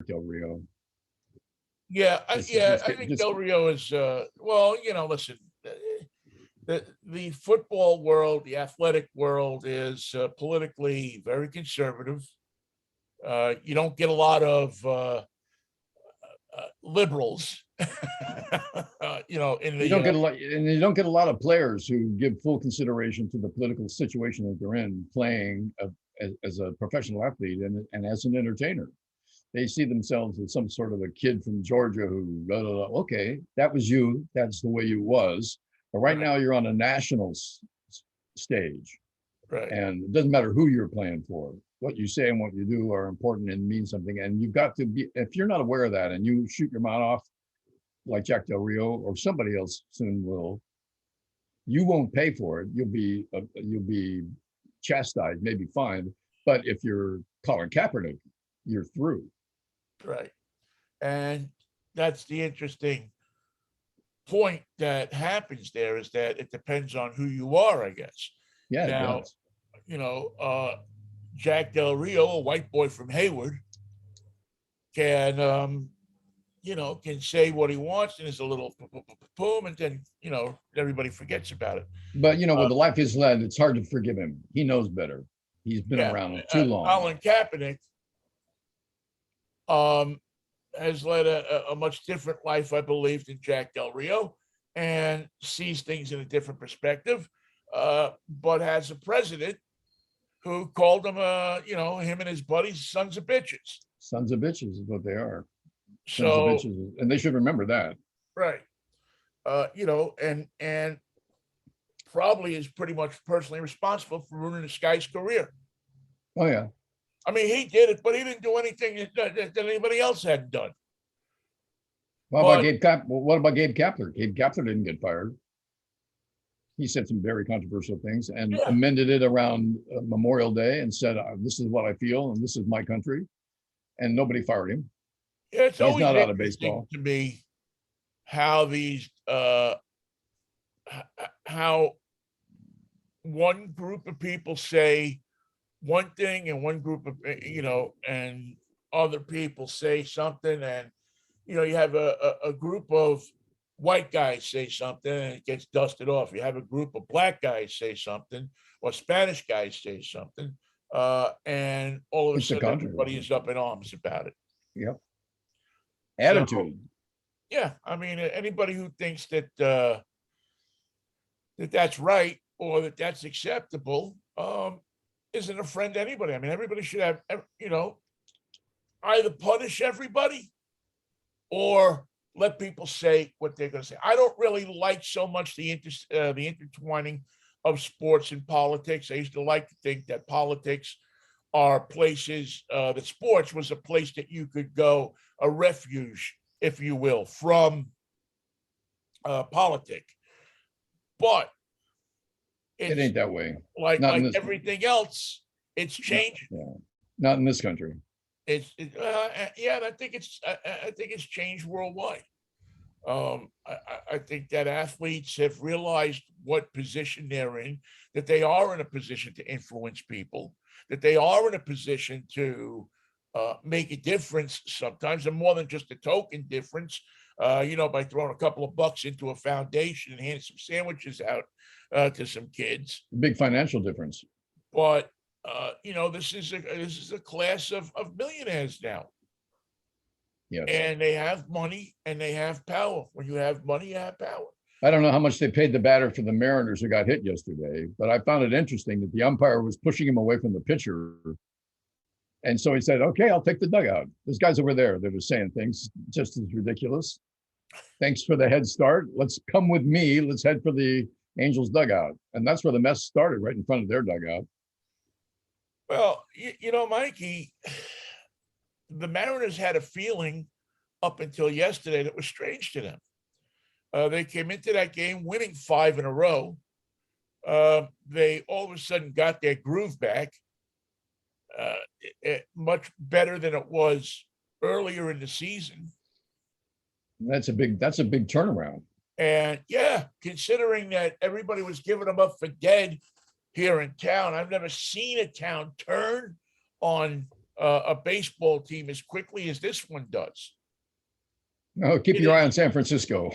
Del Rio. Yeah, I think Just Del Rio is well. Listen, the football world, the athletic world is politically very conservative. You don't get a lot of liberals, in you the don't get a lot, and you don't get a lot of players who give full consideration to the political situation that they're in, playing as a professional athlete and as an entertainer. They see themselves as some sort of a kid from Georgia who, blah, blah, blah. Okay, that was you. That's the way you was. But right right, now you're on a national stage, right, and it doesn't matter who you're playing for. What you say and what you do are important and mean something. And you've got to be, if you're not aware of that and you shoot your mouth off like Jack Del Rio or somebody else soon will, you won't pay for it. You'll be chastised, maybe fined. But if you're Colin Kaepernick, you're through. right, and that's the interesting point that happens there is that it depends on who you are, I guess. Yeah, it Now, does. you know, uh, Jack Del Rio, a white boy from Hayward, can can say what he wants, and there's a little boom, and then everybody forgets about it. But Uh, with the life he's led, it's hard to forgive him. He knows better. He's been yeah, around too long. Colin Kaepernick um, has led a much different life, I believe, than Jack Del Rio, and sees things in a different perspective. But has a president who called him, him and his buddies, sons of bitches. Sons of bitches is what they are. Sons of So, bitches, and they should remember that. right, and probably is pretty much personally responsible for ruining this guy's career. Oh yeah. I mean, he did it, but he didn't do anything that anybody else hadn't done. But What about Gabe Kapler? Gabe Kapler didn't get fired. He said some very controversial things and yeah, amended it around Memorial Day and said, "This is what I feel, and this is my country." And nobody fired him. yeah, it's He's always not out of interesting baseball. to me how these how one group of people say one thing and one group of and other people say something, and you have a group of white guys say something and it gets dusted off. You have a group of black guys say something or Spanish guys say something, and all of a It's a sudden everybody controversy. is up in arms about it. Yep. So Attitude. yeah, I mean, anybody who thinks that's right or that's acceptable isn't a friend to anybody. I mean, everybody should have either punish everybody or let people say what they're going to say. I don't really like so much the intertwining of sports and politics. I used to like to think that politics are places, that sports was a place that you could go, a refuge, if you will, from politics. But It it's ain't that way. like Not in like this. everything else, it's Not, changing. yeah. Not in this country. Yeah, and I think it's changed worldwide. I think that athletes have realized what position they're in, that they are in a position to influence people, that they are in a position to make a difference sometimes, and more than just a token difference. By throwing a couple of bucks into a foundation and handing some sandwiches out to some kids. Big financial difference. But this is a class of millionaires now, Yes. and they have money and they have power. When you have money, you have power. I don't know how much they paid the batter for the Mariners who got hit yesterday, but I found it interesting that the umpire was pushing him away from the pitcher. And so he said, "Okay, I'll take the dugout." Those guys over there that are saying things just as ridiculous. Thanks for the head start. Let's come with me. Let's head for the Angels dugout. And that's where the mess started, right in front of their dugout. Well, Mikey, the Mariners had a feeling up until yesterday that was strange to them. They came into that game winning five in a row. They all of a sudden got their groove back, much better than it was earlier in the season. That's a big turnaround. And yeah, considering that everybody was giving them up for dead here in town, I've never seen a town turn on a baseball team as quickly as this one does. No, keep your eye on San Francisco.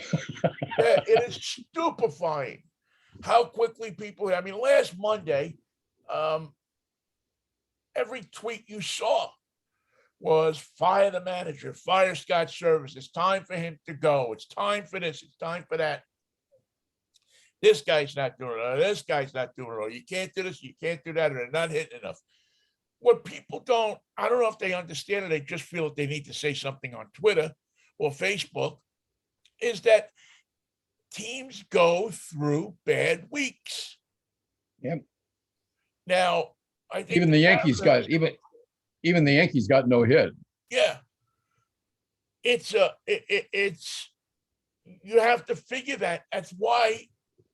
Yeah, it is stupefying how quickly people. I mean, last Monday, every tweet you saw was fire the manager, fire Scott Service. It's time for him to go. It's time for this. It's time for that. This guy's not doing it. This guy's not doing it. You can't do this. You can't do that. Or they're not hitting enough. What people don't, I don't know if they understand it. They just feel that they need to say something on Twitter or Facebook, is that teams go through bad weeks. Yep. Now, I think even the Yankees got even the Yankees got no hit. Yeah. It's you have to figure that. That's why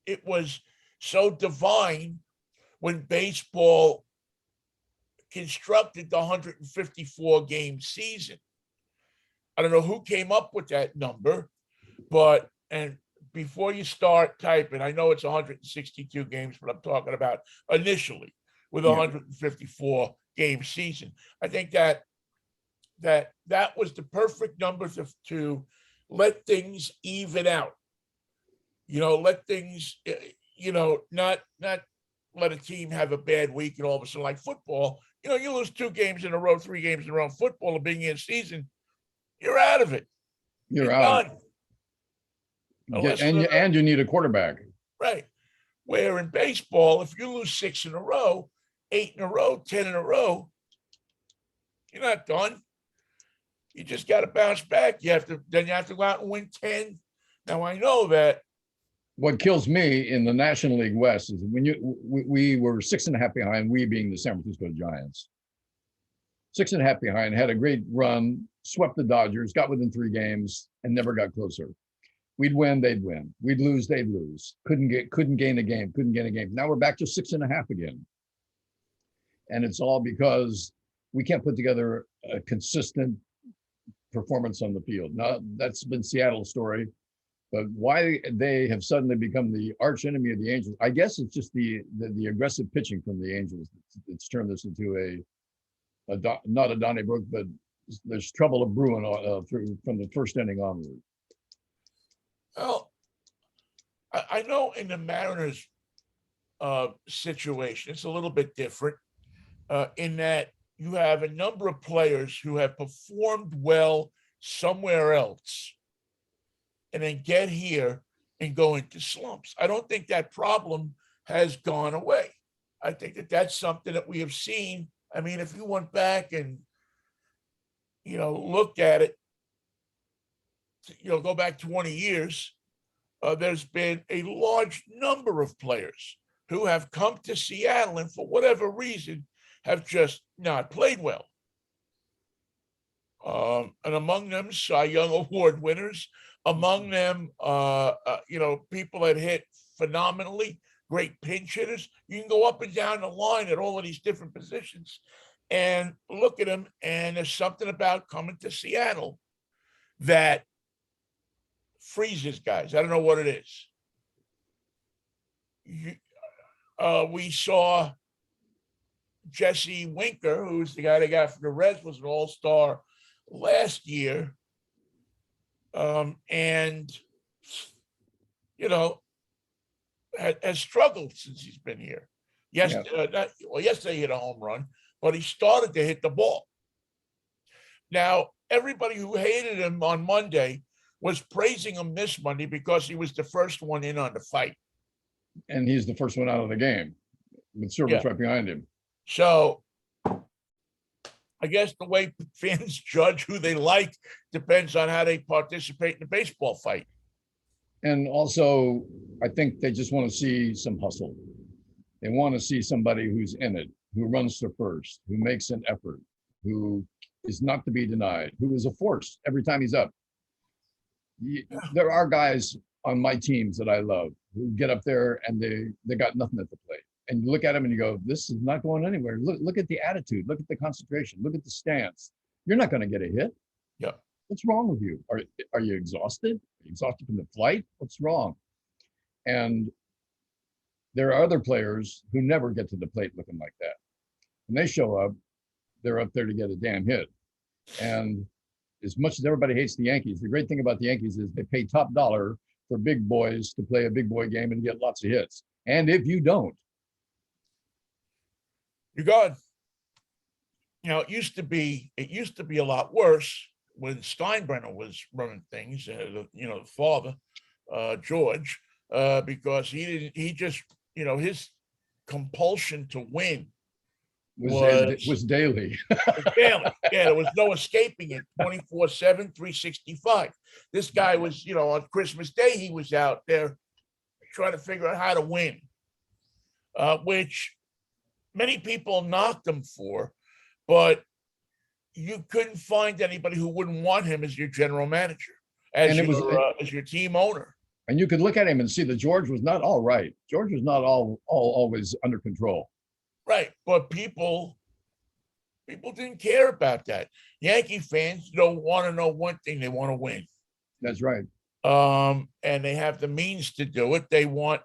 it was so divine when baseball constructed the 154 game season. I don't know who came up with that number, but, and before you start typing, I know it's 162 games, but I'm talking about initially with a 154 game season. I think that was the perfect number to let things even out. Let things, not let a team have a bad week and all of a sudden, like football, you lose 2 games in a row, 3 games in a row in football, the beginning of the season, you're out of it. You're out. And you need a quarterback. Right. Where in baseball, if you lose 6 in a row, 8 in a row, 10 in a row, you're not done. You just got to bounce back. You have to go out and win 10. Now I know that. What kills me in the National League West is when we were 6.5 behind, we being the San Francisco Giants. 6.5 behind, had a great run, swept the Dodgers, got within 3 games, and never got closer. We'd win, they'd win. We'd lose, they'd lose. Couldn't gain a game. Now we're back to 6.5 again. And it's all because we can't put together a consistent performance on the field. Now, that's been Seattle's story. But why they have suddenly become the arch enemy of the Angels, I guess it's just the aggressive pitching from the Angels that's turned this into not a Donnybrook, but there's trouble of brewing from the first inning onward. Well, I know in the Mariners situation, it's a little bit different in that you have a number of players who have performed well somewhere else and then get here and go into slumps. I don't think that problem has gone away. I think that that's something that we have seen. I mean, if you went back and, looked at it, go back 20 years, there's been a large number of players who have come to Seattle and for whatever reason have just not played well. And among them, Cy Young Award winners, among them, people that hit phenomenally, great pinch hitters. You can go up and down the line at all of these different positions and look at them, and there's something about coming to Seattle that freezes guys. I don't know what it is. We saw Jesse Winker, who's the guy they got from the Reds, was an all-star last year. And has struggled since he's been here. Yesterday he hit a home run, but he started to hit the ball. Now, everybody who hated him on Monday was praising him this Monday because he was the first one in on the fight. And he's the first one out of the game with Service right behind him. So I guess the way fans judge who they like depends on how they participate in the baseball fight. And also, I think they just want to see some hustle. They want to see somebody who's in it, who runs to first, who makes an effort, who is not to be denied, who is a force every time he's up. There are guys on my teams that I love who get up there and they got nothing at the plate. And you look at them and you go, this is not going anywhere. Look at the attitude. Look at the concentration. Look at the stance. You're not going to get a hit. Yeah. What's wrong with you? Are you exhausted? Are you exhausted from the flight? What's wrong? And there are other players who never get to the plate looking like that. When they show up, they're up there to get a damn hit. And as much as everybody hates the Yankees, the great thing about the Yankees is they pay top dollar for big boys to play a big boy game and get lots of hits. And if you don't, you're gone. It used to be a lot worse when Steinbrenner was running things, the father, George, because he just, his compulsion to win was daily. daily. Yeah, there was no escaping it 24/7, 365. This guy was, on Christmas Day, he was out there trying to figure out how to win, which many people knocked him for, but you couldn't find anybody who wouldn't want him as your general manager, as your team owner. And you could look at him and see that George was not all right. George was not always under control. Right. But people didn't care about that. Yankee fans don't want to know one thing. They want to win. That's right. And they have the means to do it. They want,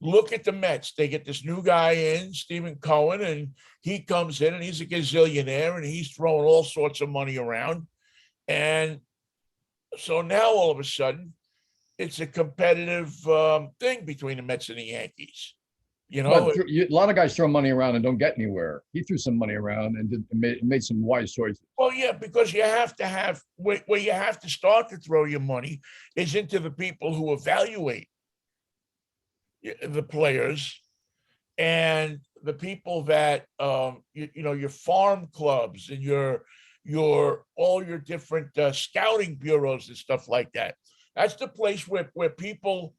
look at the Mets. They get this new guy in, Stephen Cohen, and he comes in and he's a gazillionaire and he's throwing all sorts of money around. And so now all of a sudden, it's a competitive thing between the Mets and the Yankees. A lot of guys throw money around and don't get anywhere. He threw some money around and made some wise choices. Well, yeah, because you have to have where you have to start to throw your money is into the people who evaluate the players and the people that your farm clubs and your all your different scouting bureaus and stuff like that. That's the place where people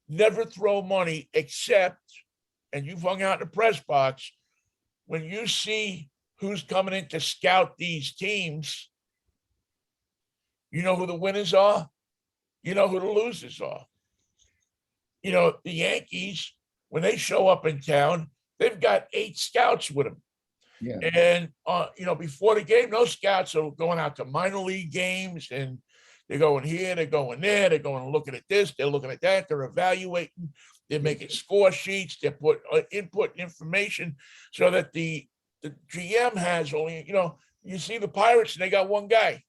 never throw money except, and you've hung out in the press box, when you see who's coming in to scout these teams, you know who the winners are, you know who the losers are. The Yankees, when they show up in town, they've got 8 scouts with them. Yeah. And, before the game, those scouts are going out to minor league games and they're going here, they're going there, they're going looking at this, they're looking at that, they're evaluating, they're making score sheets, they're input information so that the GM has only, you see the Pirates and they got one guy.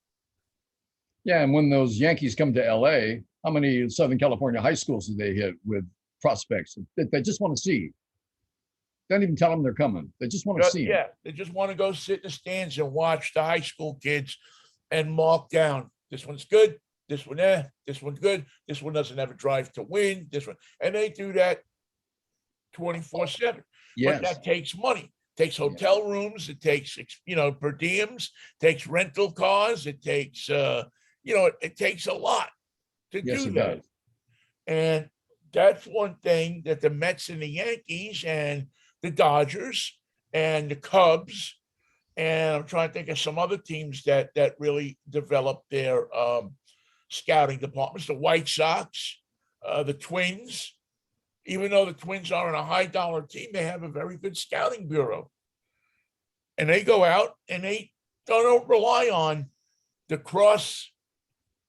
Yeah, and when those Yankees come to LA, how many Southern California high schools did they hit with prospects that they just want to see? Don't even tell them they're coming. They just want to see them. Yeah, they just want to go sit in the stands and watch the high school kids and mark down. This one's good. This one, this one's good. This one doesn't have a drive to win. This one, and they do that 24/7. Yes. But that takes money. It takes hotel rooms. It takes per diems. It takes rental cars. It takes it takes a lot to do that. Does. And that's one thing that the Mets and the Yankees and the Dodgers and the Cubs, and I'm trying to think of some other teams that really developed their scouting departments. The White Sox, the Twins. Even though the Twins aren't a high dollar team, they have a very good scouting bureau. And they go out and they don't rely on the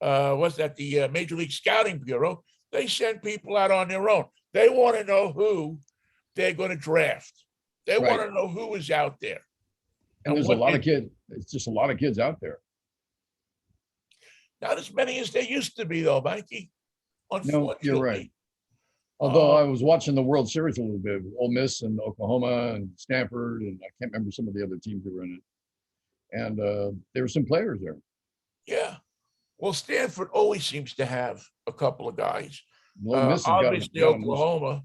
the Major League Scouting Bureau. They send people out on their own. They want to know who they're going to draft. They want to know who is out there. And there's a lot of kids. It's just a lot of kids out there. Not as many as there used to be, though, Mikey. Unfortunately. No, you're right. Although I was watching the World Series a little bit, Ole Miss and Oklahoma and Stanford, and I can't remember some of the other teams that were in it. And there were some players there. Yeah. Well, Stanford always seems to have a couple of guys. Obviously, Oklahoma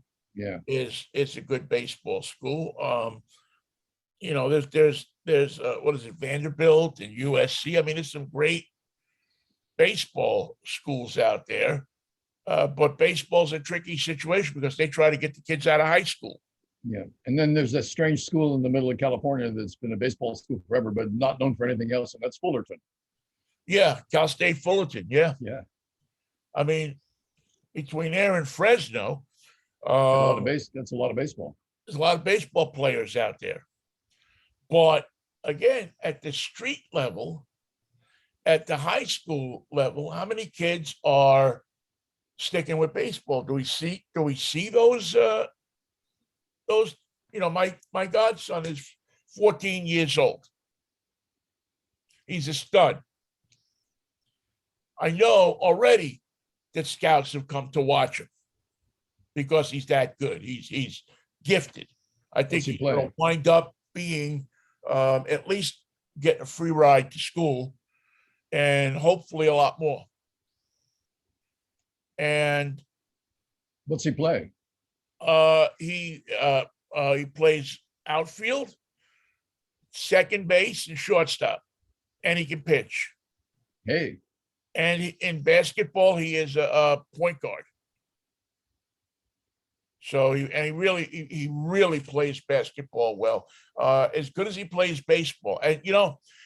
is a good baseball school. There's what is it, Vanderbilt and USC. I mean, there's some great baseball schools out there. But baseball's a tricky situation because they try to get the kids out of high school. Yeah. And then there's that strange school in the middle of California that's been a baseball school forever, but not known for anything else, and that's Fullerton. Yeah, Cal State Fullerton. Yeah. Yeah. I mean, between there and Fresno, that's a lot of baseball. There's a lot of baseball players out there. But again, at the street level, at the high school level, how many kids are sticking with baseball? Do we see those my godson is 14 years old. He's a stud. I know already that scouts have come to watch him because he's that good. He's gifted. I think What's he he's going play? to wind up being at least getting a free ride to school and hopefully a lot more. And What's he play? he plays outfield, second base, and shortstop, and he can pitch. Hey, And in basketball, he is a point guard. So he really plays basketball well, as good as he plays baseball. And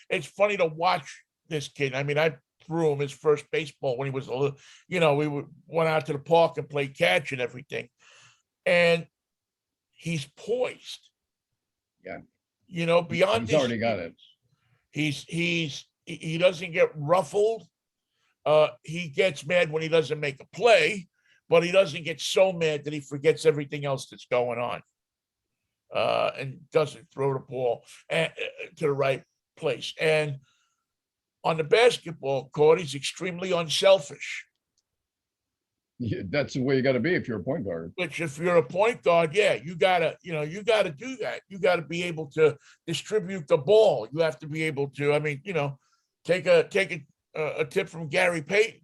it's funny to watch this kid. I mean, I threw him his first baseball when he was a little. We went out to the park and played catch and everything, and he's poised. Yeah. Beyond He's already got it. He doesn't get ruffled. He gets mad when he doesn't make a play, but he doesn't get so mad that he forgets everything else that's going on, and doesn't throw the ball to the right place. And on the basketball court, he's extremely unselfish. That's the way you got to be if you're a point guard. Which, if you're a point guard, yeah, you gotta do that. You gotta be able to distribute the ball. You have to be able to. I mean, take a tip from Gary Payton.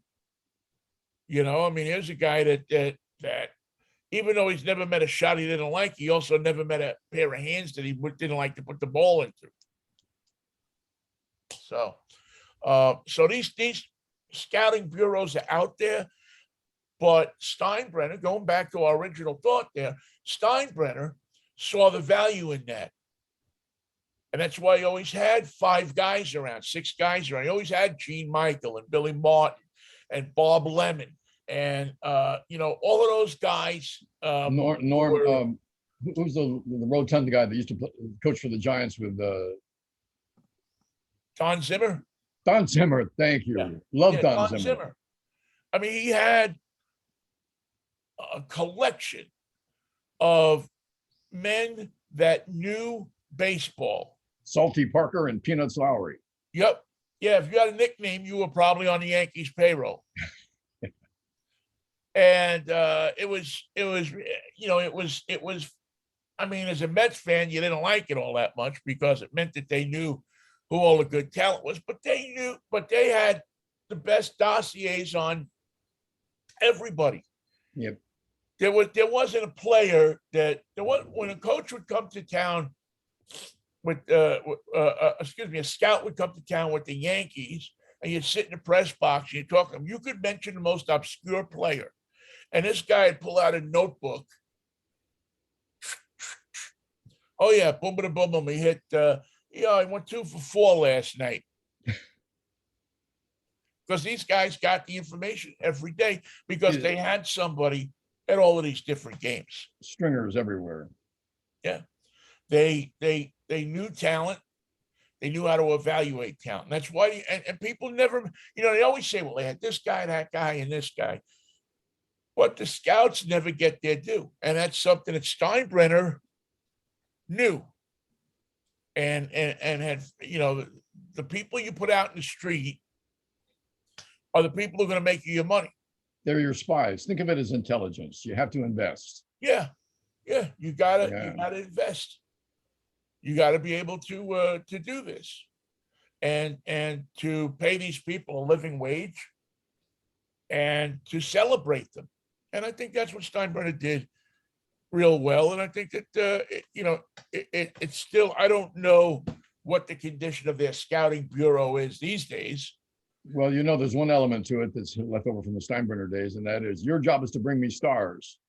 I mean, here's a guy that even though he's never met a shot he didn't like, he also never met a pair of hands that he didn't like to put the ball into. So these scouting bureaus are out there, but Steinbrenner, going back to our original thought there, Steinbrenner saw the value in that. And that's why he always had 5 guys around, 6 guys around. He always had Gene Michael and Billy Martin and Bob Lemon and all of those guys. Norm, who's the rotund guy that used to coach for the Giants with Don Zimmer. Don Zimmer, thank you. Yeah. Love Don Zimmer. I mean, he had a collection of men that knew baseball. Salty Parker and Peanuts Lowry. Yep. Yeah, if you had a nickname, you were probably on the Yankees payroll. And it was. I mean, as a Mets fan, you didn't like it all that much because it meant that they knew who all the good talent was, but they had the best dossiers on everybody. Yep. There wasn't a player when a coach would come to town with a scout would come to town with the Yankees, and you'd sit in the press box and you talk to him. You could mention the most obscure player, and this guy would pull out a notebook. Oh yeah, boom, boom, boom, boom. He hit. I went 2 for 4 last night. Because these guys got the information every day because they had somebody at all of these different games. Stringers everywhere. Yeah. They knew talent. They knew how to evaluate talent. And that's why, and people never, they always say, well, they had this guy, that guy, and this guy. But the scouts never get their due. And that's something that Steinbrenner knew. And had, the people you put out in the street are the people who are going to make you your money. They're your spies. Think of it as intelligence. You have to invest. Yeah. You gotta invest. You got to be able to do this, and to pay these people a living wage, and to celebrate them. And I think that's what Steinbrenner did real well. And I think that it's still, I don't know what the condition of their scouting bureau is these days. Well, there's one element to it that's left over from the Steinbrenner days, and that is your job is to bring me stars.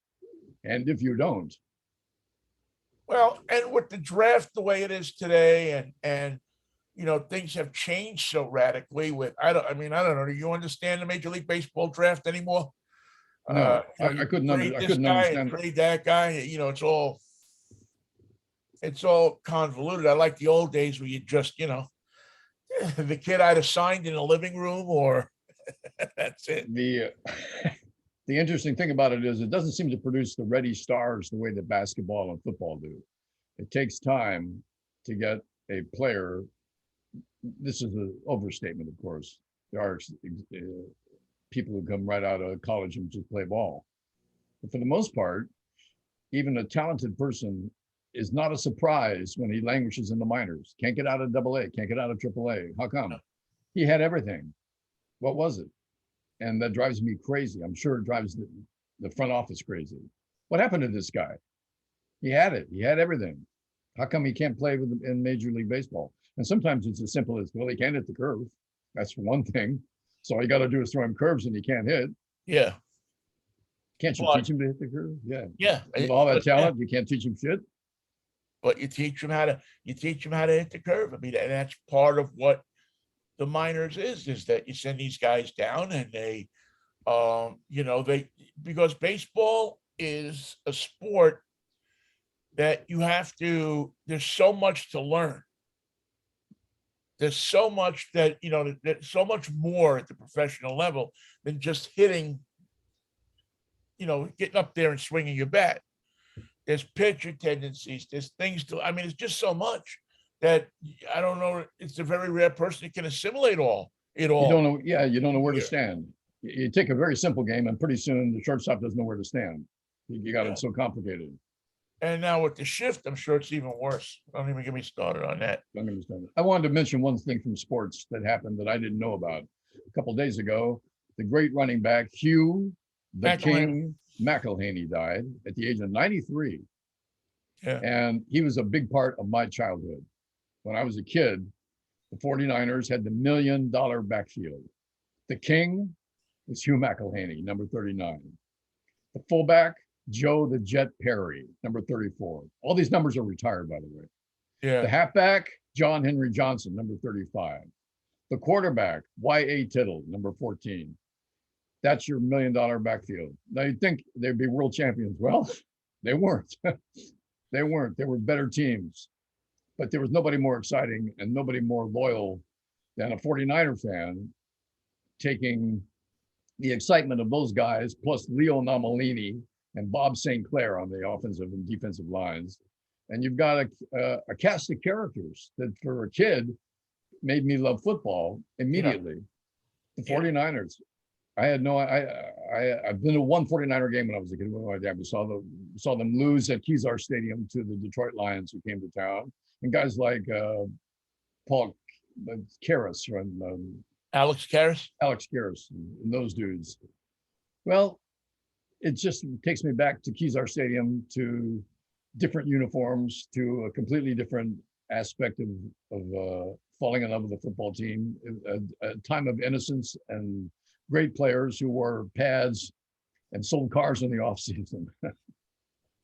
And if you don't. Well, and with the draft the way it is today, and things have changed so radically I don't know. Do you understand the Major League Baseball draft anymore? No, I couldn't understand. Trade that guy. It's all convoluted. I like the old days where you just, the kid either signed in a living room or that's it. The interesting thing about it is it doesn't seem to produce the ready stars the way that basketball and football do. It takes time. to get a player. This is an overstatement, of course. There are people who come right out of college and just play ball. But for the most part, even a talented person is not a surprise when he languishes in the minors. Can't get out of AA, can't get out of AAA. How come? He had everything. What was it? And that drives me crazy. I'm sure it drives the front office crazy. What happened to this guy? He had it. He had everything. How come he can't play in Major League Baseball? And sometimes it's as simple as, well, he can't hit the curve. That's one thing. So all you got to do is throw him curves and he can't hit. Yeah. Can't you teach him to hit the curve? Yeah. Yeah. With all that talent, you can't teach him shit. But you teach him how to hit the curve. I mean, and that's part of what the minors is that you send these guys down and they, because baseball is a sport that there's so much to learn. There's so much there's so much more at the professional level than just hitting, getting up there and swinging your bat. There's pitcher tendencies, there's things it's just so much that I don't know. It's a very rare person who can assimilate it all. You don't know. Yeah. You don't know where to stand. You take a very simple game and pretty soon the shortstop doesn't know where to stand. You got it so complicated. And now with the shift, I'm sure it's even worse. Don't even get me started on that. I wanted to mention one thing from sports that happened that I didn't know about. A couple of days ago, the great running back Hugh the King McElhaney died at the age of 93. Yeah. And he was a big part of my childhood. When I was a kid, the 49ers had the $1 million backfield. The King was Hugh McElhaney, number 39. The fullback, Joe the Jet Perry, number 34. All these numbers are retired, by the way. Yeah. The halfback, John Henry Johnson, number 35. The quarterback, Y.A. Tittle, number 14. That's your $1 million backfield. Now you'd think they'd be world champions. Well, they weren't. They weren't. They were better teams. But there was nobody more exciting and nobody more loyal than a 49er fan taking the excitement of those guys, plus Leo Nomalini and Bob St. Clair on the offensive and defensive lines. And you've got a cast of characters that for a kid made me love football immediately. Yeah. The 49ers. I've been to one 49er game when I was a kid with my dad. We saw them lose at Kezar Stadium to the Detroit Lions who came to town. And guys like Paul Karras from Alex Karras and those dudes. Well, it just takes me back to Kezar Stadium, to different uniforms, to a completely different aspect of falling in love with the football team, a time of innocence and great players who wore pads and sold cars in the off season.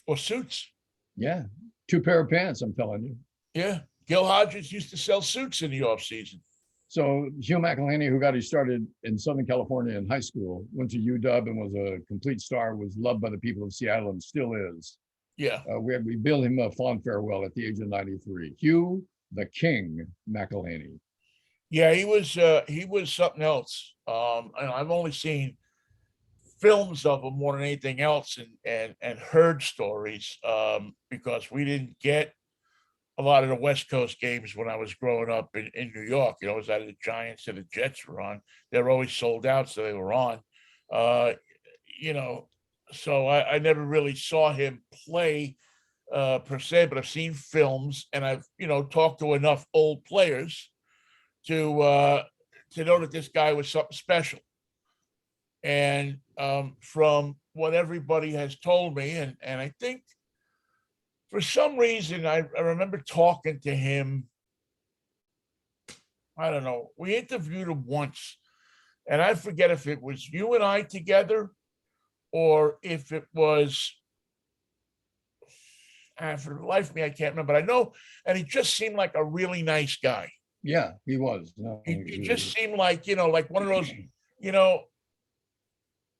Or suits. Yeah. 2 pair of pants, I'm telling you. Yeah. Gil Hodges used to sell suits in the off season. So Hugh McElhaney, who got his started in Southern California in high school, went to UW and was a complete star, was loved by the people of Seattle and still is. Yeah. We billed him a fond farewell at the age of 93. Hugh the King McElhaney. Yeah, he was something else. And I've only seen films of him more than anything else and heard stories because we didn't get a lot of the West Coast games when I was growing up in New York. It was either the Giants or the Jets were on. They're always sold out, so they were on. So I never really saw him play per se, but I've seen films and I've, talked to enough old players to know that this guy was something special. And from what everybody has told me, and I think for some reason, I remember talking to him. I don't know. We interviewed him once, and I forget if it was you and I together or if it was, for the life of me, I can't remember. But I know, and he just seemed like a really nice guy. Yeah, he was. No, he just seemed like, like one of those,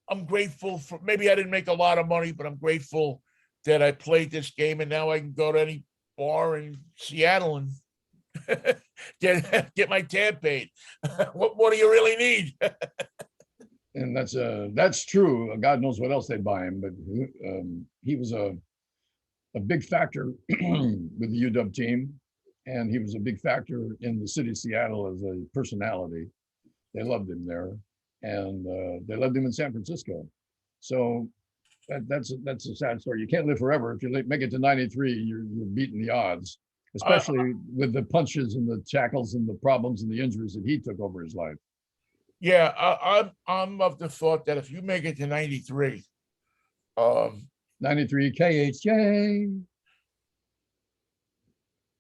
I'm grateful for, maybe I didn't make a lot of money, but I'm grateful that I played this game and now I can go to any bar in Seattle and get my tab paid. What do you really need? And that's true. God knows what else they'd buy him, but he was a big factor with the UW team. and he was a big factor in the city of Seattle as a personality. They loved him there, and they loved him in San Francisco. So that's a sad story. You can't live forever. If you make it to 93, you're beating the odds, I, especially with the punches and the tackles and the problems and the injuries that he took over his life. yeah, I'm of the thought that if you make it to 93, 93 KHJ.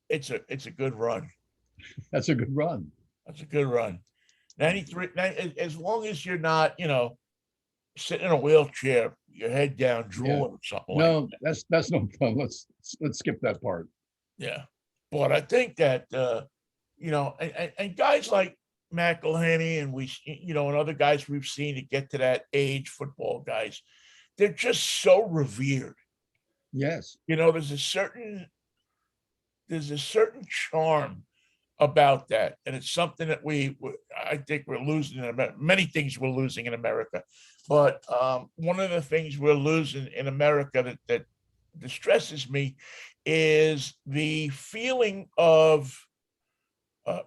it's a good run. That's a good run. That's a good run. 93, as long as you're not, sitting in a wheelchair, your head down, drooling or something like No, that's no fun. Let's skip that part. yeah. But I think that and guys like McElhenney and and other guys we've seen to get to that age, football guys, they're just so revered. Yes. There's a certain charm about that, and it's something that I think we're losing in America. Many things we're losing in America, but one of the things we're losing in America that distresses me is the feeling of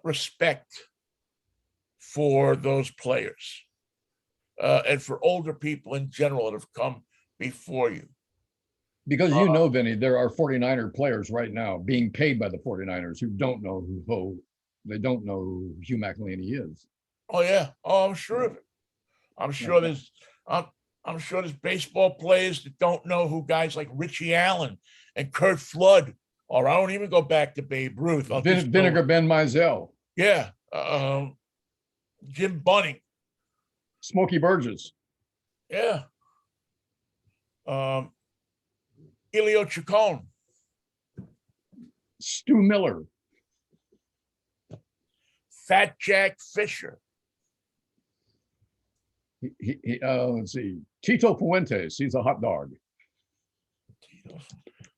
respect for those players and for older people in general that have come before you. Because Vinny, there are 49er players right now being paid by the 49ers who don't know who Hugh McElhenney is. Oh yeah. Oh, I'm sure of it. I'm sure there's baseball players that don't know who guys like Richie Allen and Kurt Flood, or I don't even go back to Babe Ruth. Vinegar Ben Mizell. Yeah. Jim Bunning. Smokey Burgess. Yeah. Elio Chacon. Stu Miller. Fat Jack Fisher. Let's see. Tito Fuentes. He's a hot dog.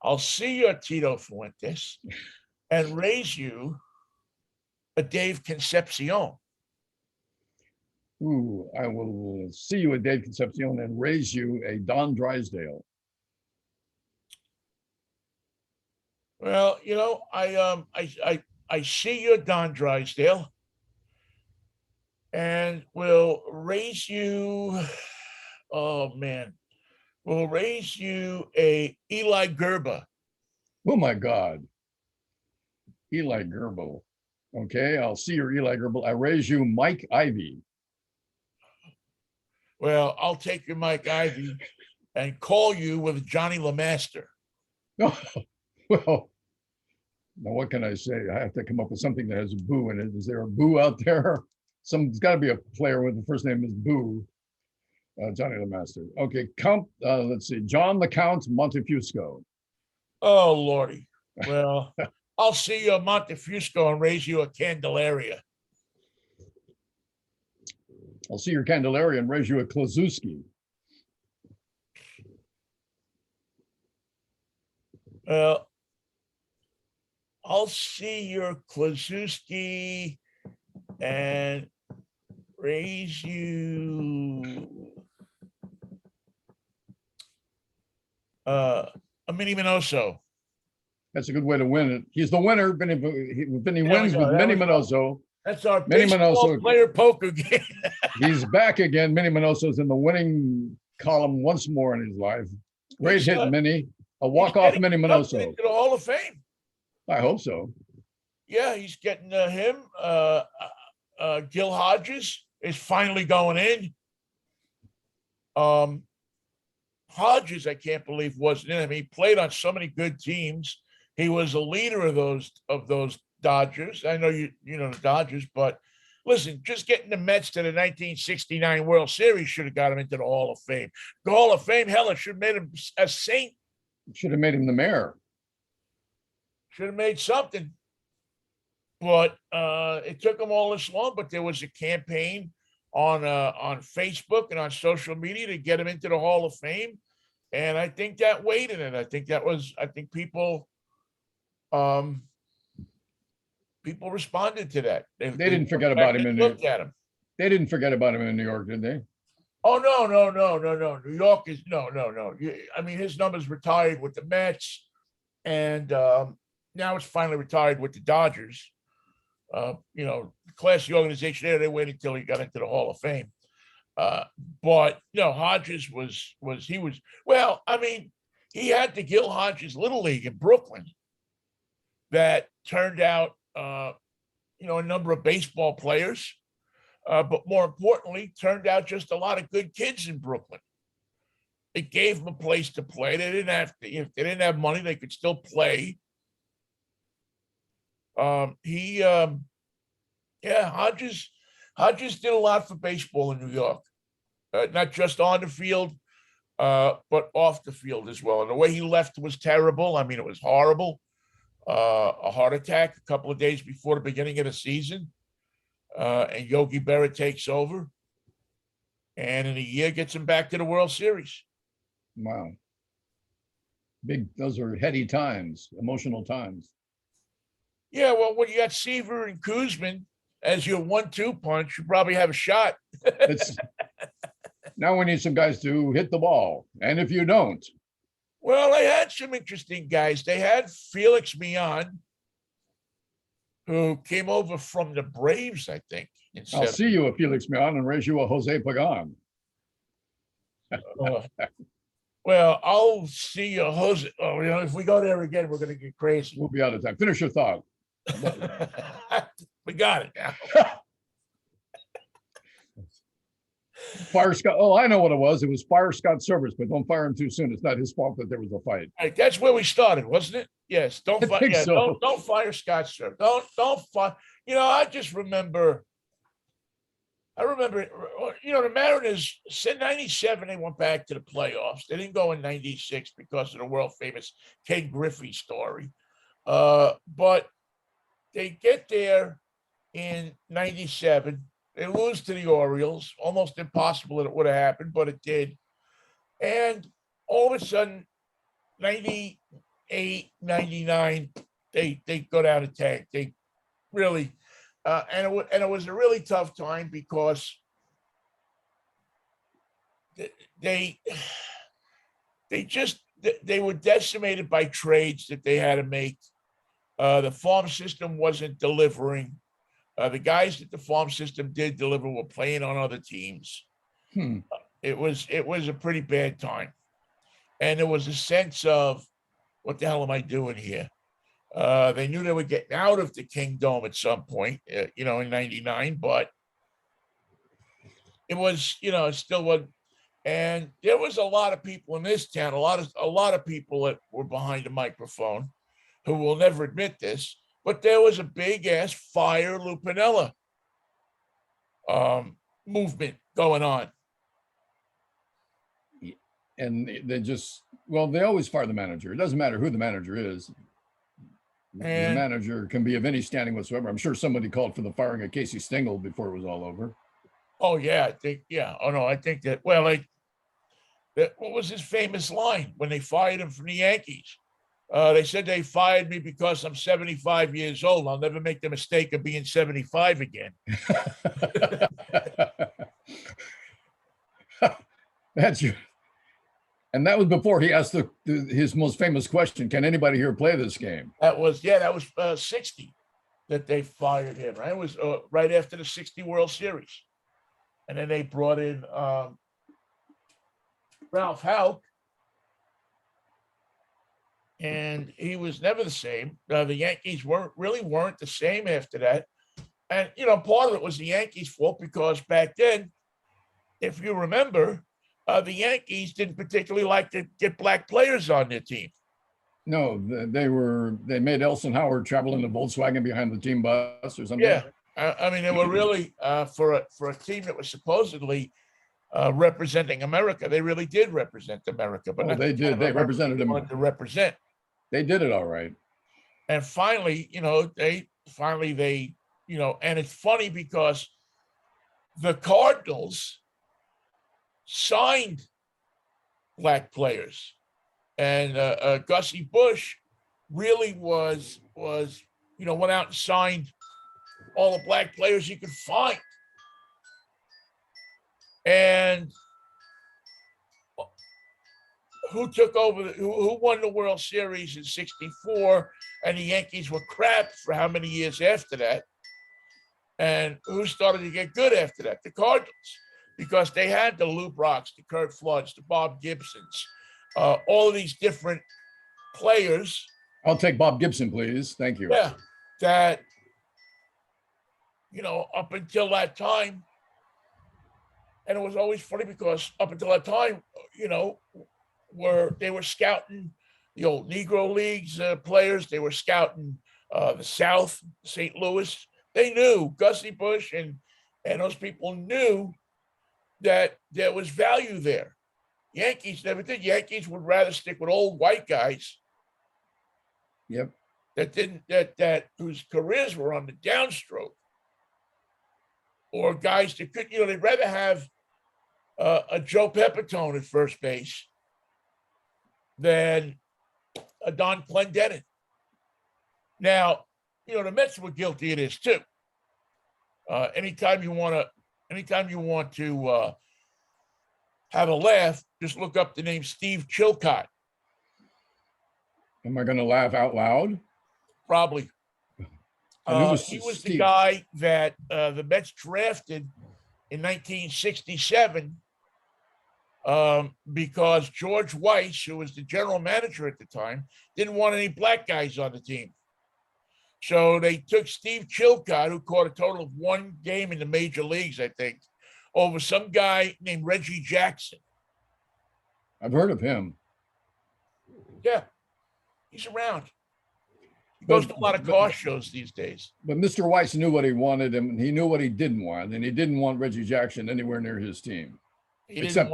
I'll see you at Tito Fuentes and raise you a Dave Concepcion. Ooh, I will see you at Dave Concepcion and raise you a Don Drysdale. Well, I see you at Don Drysdale, and we'll raise you. Oh man, we'll raise you a Eli Gerba. Oh my God, Eli Gerbil. Okay, I'll see your Eli Gerbil. I raise you Mike Ivy. Well, I'll take your Mike Ivy and call you with Johnny LeMaster. Oh, well, now what can I say? I have to come up with something that has a boo in it. Is there a boo out there? There's got to be a player with the first name is Boo. Johnny LeMaster. Okay, let's see. John the Count Montefusco. Oh, Lordy. Well, I'll see you at Montefusco and raise you a Candelaria. I'll see your Candelaria and raise you a Klazuski. Well, I'll see your Klazuski and raise you a Minnie Minoso. That's a good way to win it. He's the winner. Vinnie wins with Minnie Minoso. That's our baseball player poker game. He's back again. Minnie Minoso's in the winning column once more in his life. Great hit, Minnie. A walk-off Minnie Minoso. To the Hall of Fame. I hope so. Yeah, he's getting him. Gil Hodges is finally going in. Hodges, I can't believe wasn't in. I mean, he played on so many good teams. He was a leader of those Dodgers. I know you know the Dodgers, but listen, just getting the Mets to the 1969 World Series should have got him into the Hall of Fame. The Hall of Fame, hell, it should have made him a saint. Should have made him the mayor. Should have made something. But it took him all this long. But there was a campaign on Facebook and on social media to get him into the Hall of Fame, and I think that weighed in it. I think people responded to that. They didn't forget about him in New York. They didn't forget about him in New York, did they? Oh no. New York is no. I mean, his numbers retired with the Mets, and now it's finally retired with the Dodgers. Classy organization there. They waited until he got into the Hall of Fame. But Hodges he had the Gil Hodges Little League in Brooklyn that turned out a number of baseball players, but more importantly, turned out just a lot of good kids in Brooklyn. It gave them a place to play. They didn't have to, if they didn't have money, they could still play. Hodges did a lot for baseball in New York, not just on the field, but off the field as well. And the way he left was terrible. I mean, it was horrible. A heart attack a couple of days before the beginning of the season, and Yogi Berra takes over, and in a year gets him back to the World Series. Wow. Those are heady times, emotional times. Yeah, well, when you got Seaver and Kuzman as your 1-2 punch, you probably have a shot. Now we need some guys to hit the ball. And if you don't. Well, they had some interesting guys. They had Felix Mian, who came over from the Braves, I think. I'll see you a Felix Mian and raise you a Jose Pagan. Well, I'll see you, Jose. Oh, if we go there again, we're going to get crazy. We'll be out of time. Finish your thought. We got it now. Fire Scott. Oh, I know what it was. It was fire Scott Service, but don't fire him too soon. It's not his fault that there was a fight. Right, that's where we started, wasn't it? Yes. Don't fire. Yeah, so. Don't fire Scott Service. Don't fire. I just remember. The Mariners in '97 they went back to the playoffs. They didn't go in '96 because of the world famous Ken Griffey story. But they get there in '97. They lose to the Orioles. Almost impossible that it would have happened, but it did. And all of a sudden, 98, 99, they go down the tank. They really, and it was a really tough time because they were decimated by trades that they had to make. The farm system wasn't delivering. The guys that the farm system did deliver were playing on other teams. It was a pretty bad time. And there was a sense of, what the hell am I doing here? They knew they were getting out of the Kingdom at some point, in '99, but it was, it still wasn't. And there was a lot of people in this town, a lot of people that were behind the microphone who will never admit this, but there was a big ass fire Lou Piniella movement going on. And they always fire the manager. It doesn't matter who the manager is. The manager can be of any standing whatsoever. I'm sure somebody called for the firing of Casey Stengel before it was all over. Oh, yeah, I think, yeah. Oh, no, I think that, well, what was his famous line when they fired him from the Yankees? They said they fired me because I'm 75 years old. I'll never make the mistake of being 75 again. That's you. And that was before he asked his most famous question: "Can anybody here play this game?" That was 60 that they fired him. Right, it was right after the '60 World Series, and then they brought in Ralph Houck. And he was never the same. The Yankees weren't the same after that. And, part of it was the Yankees' fault because back then, if you remember, the Yankees didn't particularly like to get black players on their team. No, they made Elson Howard travel in a Volkswagen behind the team bus or something. Yeah. I mean, they were really, for a team that was supposedly representing America, they really did represent America. But they did. They represented them. To represent. They did it all right. And finally, and it's funny because the Cardinals signed black players, and Gussie Bush really was went out and signed all the black players he could find. And who took over, who won the World Series in '64, and the Yankees were crap for how many years after that, and who started to get good after that? The Cardinals, because they had the Lou Brocks, the Kurt Floods, the Bob Gibsons, all of these different players. I'll take Bob Gibson, please. Thank you. Yeah, that, up until that time, and it was always funny because up until that time, they were scouting the old Negro Leagues players. They were scouting the South, St. Louis. They knew Gussie Busch and those people knew that there was value there. Yankees never did. Yankees would rather stick with old white guys. Yep. That whose careers were on the downstroke, or guys that could, they'd rather have a Joe Pepitone at first base than a Don Clendenin. Now, the Mets were guilty of this too. Anytime you want to have a laugh, just look up the name Steve Chilcott. Am I going to laugh out loud? Probably. He was the guy that the Mets drafted in 1967 because George Weiss, who was the general manager at the time, didn't want any black guys on the team. So they took Steve Chilcott, who caught a total of one game in the major leagues, I think, over some guy named Reggie Jackson. I've heard of him. Yeah, he's around. He goes to a lot of car shows these days. But Mr. Weiss knew what he wanted, and he knew what he didn't want, and he didn't want Reggie Jackson anywhere near his team, except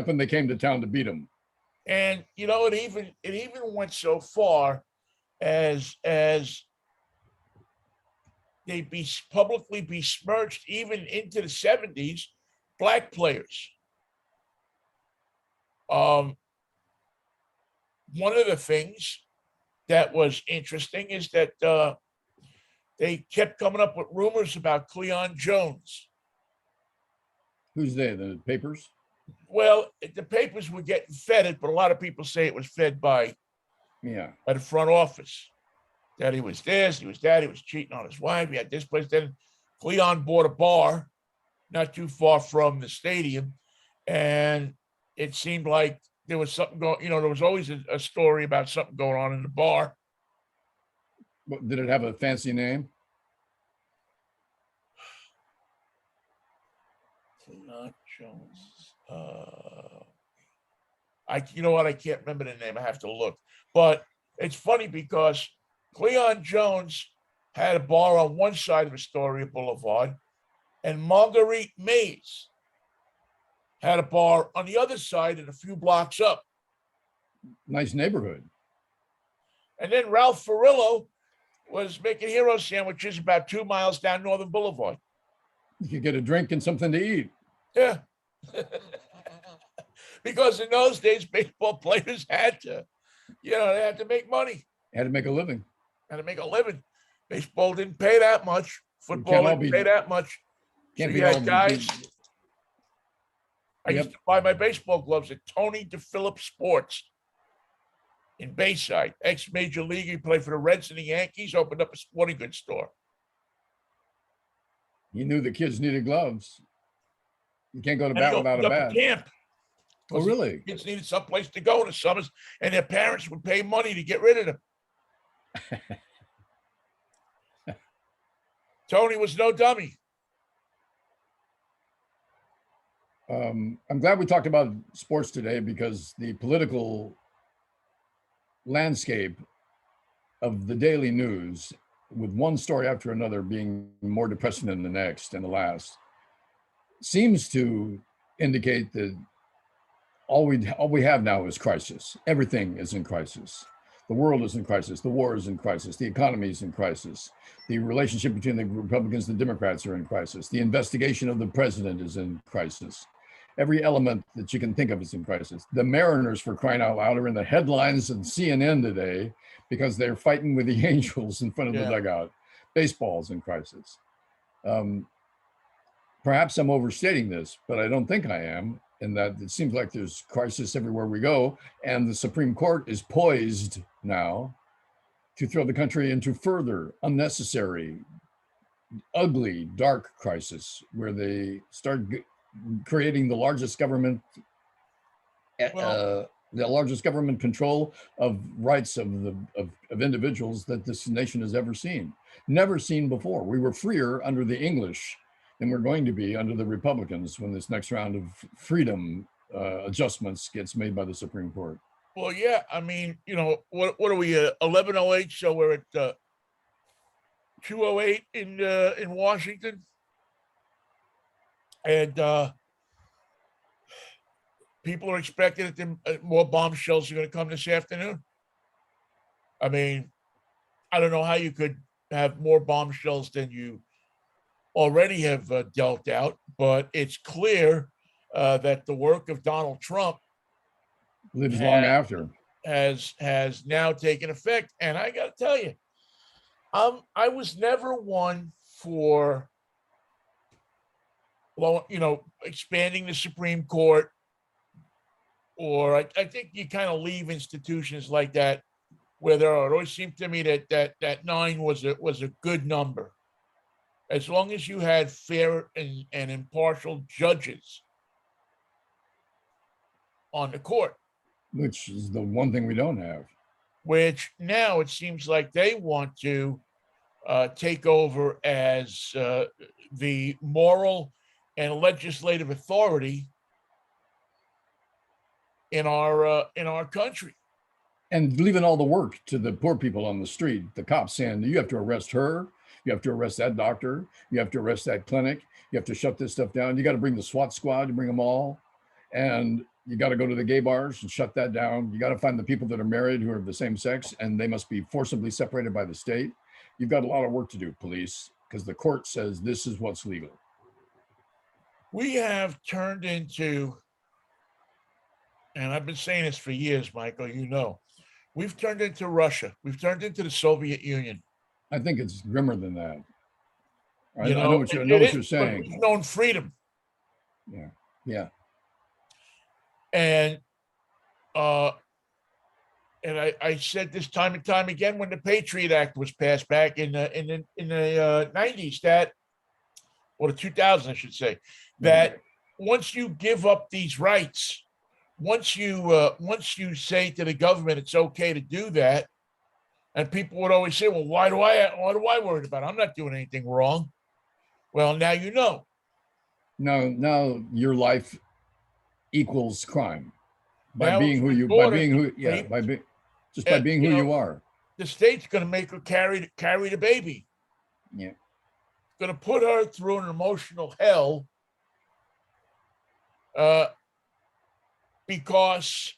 when they came to town to beat him. And it even went so far as they publicly besmirched, even into the 70s, black players. One of the things that was interesting is that they kept coming up with rumors about Cleon Jones. Who's they? The papers? Well, the papers were getting fed it, but a lot of people say it was fed by the front office. That he was this, he was that, he was cheating on his wife, he had this place. Then Cleon bought a bar not too far from the stadium, and it seemed like there was something going, there was always a story about something going on in the bar. Did it have a fancy name? Cleon Jones. I can't remember the name. I have to look. But it's funny because Cleon Jones had a bar on one side of Astoria Boulevard, and Marguerite Mays had a bar on the other side and a few blocks up. Nice neighborhood. And then Ralph Furillo was making hero sandwiches about 2 miles down Northern Boulevard. You could get a drink and something to eat. Yeah. Because in those days, baseball players had to, they had to make money. Had to make a living. Had to make a living. Baseball didn't pay that much. Football didn't pay that much. So you had guys. I used to buy my baseball gloves at Tony DePhilip Sports in Bayside. Ex-major league. He played for the Reds and the Yankees, opened up a sporting goods store. He knew the kids needed gloves. You can't go to bat without a bat. Camp. Oh, really? Kids needed someplace to go in the summers, and their parents would pay money to get rid of them. Tony was no dummy. I'm glad we talked about sports today because the political landscape of the daily news, with one story after another being more depressing than the next and the last, seems to indicate that all we have now is crisis. Everything is in crisis. The world is in crisis. The war is in crisis. The economy is in crisis. The relationship between the Republicans and the Democrats are in crisis. The investigation of the president is in crisis. Every element that you can think of is in crisis. The Mariners, for crying out loud, are in the headlines of CNN today because they're fighting with the Angels in front of the dugout. Baseball's in crisis. Perhaps I'm overstating this, but I don't think I am. and that it seems like there's crisis everywhere we go, and the Supreme Court is poised now to throw the country into further unnecessary, ugly, dark crisis where they start creating Well, the largest government control of rights of individuals that this nation has ever seen, never seen before. We were freer under the English than we're going to be under the Republicans when this next round of freedom adjustments gets made by the Supreme Court. well, yeah. I mean, what are we? 11:08. So we're at 2:08 in Washington, and people are expecting that more bombshells are going to come this afternoon. I mean, I don't know how you could have more bombshells than you already have dealt out, but it's clear that the work of Donald Trump Lives long after. has now taken effect. And I got to tell you, I was never one for, well, expanding the Supreme Court, or I think you kind of leave institutions like that where there are. It always seemed to me that 9 was a good number, as long as you had fair and impartial judges on the court. Which is the one thing we don't have. Which now it seems like they want to take over as the moral and legislative authority in our country. And leaving all the work to the poor people on the street, the cops saying, you have to arrest her, you have to arrest that doctor, you have to arrest that clinic, you have to shut this stuff down, you got to bring the SWAT squad to bring them all, and you got to go to the gay bars and shut that down. You got to find the people that are married who are of the same sex, and they must be forcibly separated by the state. You've got a lot of work to do, police, because the court says this is what's legal. We have turned into, and I've been saying this for years, Michael, we've turned into Russia. We've turned into the Soviet Union. I think it's grimmer than that. I You know know, what it you're is, but saying. we've known freedom. Yeah. Yeah. And I said this time and time again when the Patriot Act was passed back in the 90s, that, or the 2000s, I should say, that once you give up these rights, once you say to the government it's okay to do that, and people would always say, well, why do I worry about it? I'm not doing anything wrong. Well, now you know. Now your life equals crime by Now being if who your you daughter by raped, being just by being who you are. the state's going to make her carry the baby. Yeah. Going to put her through an emotional hell because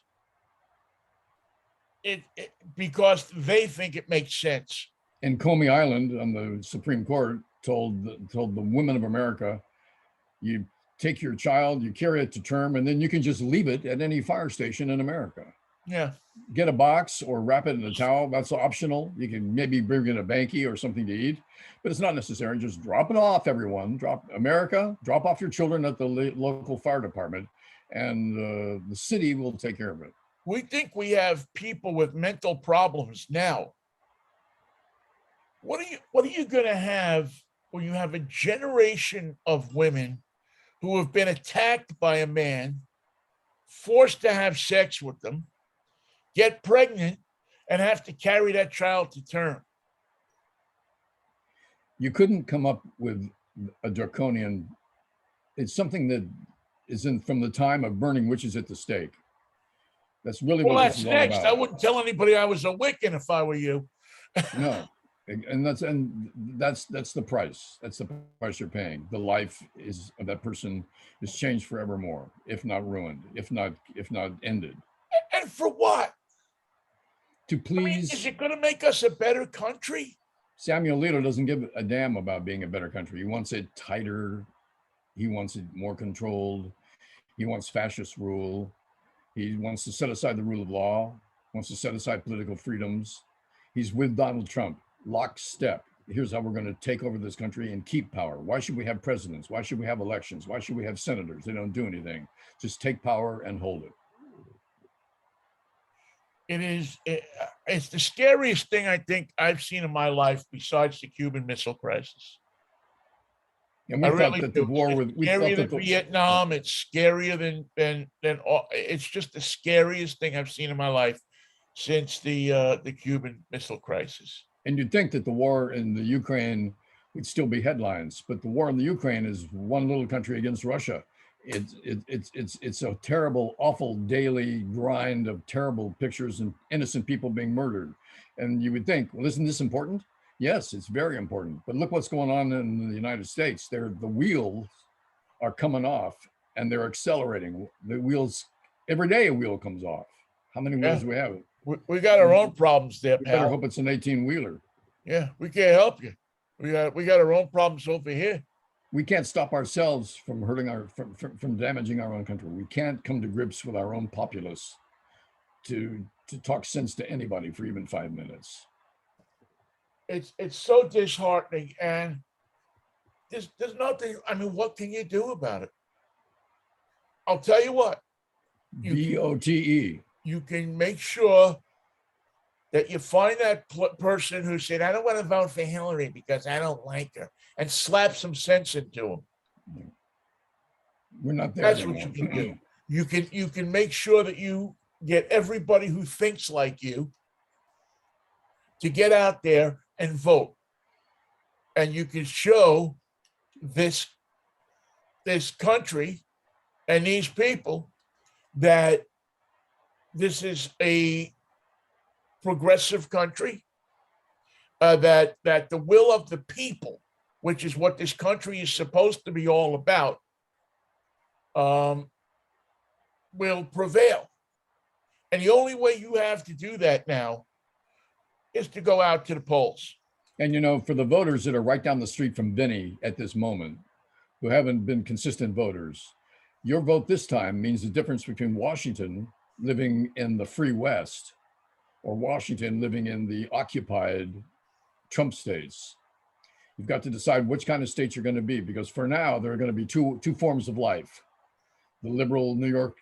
because they think it makes sense. And Comey Island on the Supreme Court told the women of America, you take your child, you carry it to term, and then you can just leave it at any fire station in America. Yeah. Get a box or wrap it in a towel. That's optional. You can maybe bring in a banky or something to eat, but it's not necessary. Just drop it off, everyone. Drop off your children at the local fire department, and the city will take care of it. We think we have people with mental problems now. What are you going to have when you have a generation of women who have been attacked by a man, forced to have sex with them, get pregnant, and have to carry that child to term? You couldn't come up with a draconian. It's something that is from the time of burning witches at the stake. That's really what this is all next. about. I wouldn't tell anybody I was a Wiccan if I were you. No, and that's the price. That's the price you're paying. The life of that person is changed forevermore, if not ruined, if not ended. And for what? To please. Is it going to make us a better country? Samuel Alito doesn't give a damn about being a better country. He wants it tighter. He wants it more controlled. He wants fascist rule. He wants to set aside the rule of law, wants to set aside political freedoms. He's with Donald Trump, lockstep. here's how we're going to take over this country and keep power. Why should we have presidents? Why should we have elections? Why should we have senators? They don't do anything. Just take power and hold it. It's the scariest thing I think I've seen in my life besides the Cuban Missile Crisis. And we I thought really that do. the war with, It's we thought scarier that than Vietnam. It's scarier than all. It's just the scariest thing I've seen in my life since the Cuban Missile Crisis. and you'd think that the war in the Ukraine would still be headlines, but the war in the Ukraine is one little country against Russia. It's a terrible, awful daily grind of terrible pictures and innocent people being murdered. And you would think, well, isn't this important? Yes, it's very important. But look what's going on in the United States. The wheels are coming off and they're accelerating. The wheels, every day a wheel comes off. How many wheels do we have? We got our own problems there, We better pal. hope it's an 18-wheeler. Yeah, we can't help you. We got our own problems over here. We can't stop ourselves from hurting from damaging our own country. We can't come to grips with our own populace to talk sense to anybody for even 5 minutes. It's so disheartening, and there's nothing. I mean, what can you do about it? I'll tell you what. VOTE. You can make sure that you find that person who said, "I don't want to vote for Hillary because I don't like her," and slap some sense into him. We're not there. That's anymore. what you can do. You can make sure that you get everybody who thinks like you to get out there and vote, and you can show this country and these people that this is a progressive country, that the will of the people, which is what this country is supposed to be all about, will prevail. And the only way you have to do that now is to go out to the polls. And for the voters that are right down the street from Vinnie at this moment, who haven't been consistent voters, your vote this time means the difference between Washington living in the free West or Washington living in the occupied Trump states. You've got to decide which kind of state you're going to be, because for now, there are going to be two forms of life: the liberal New York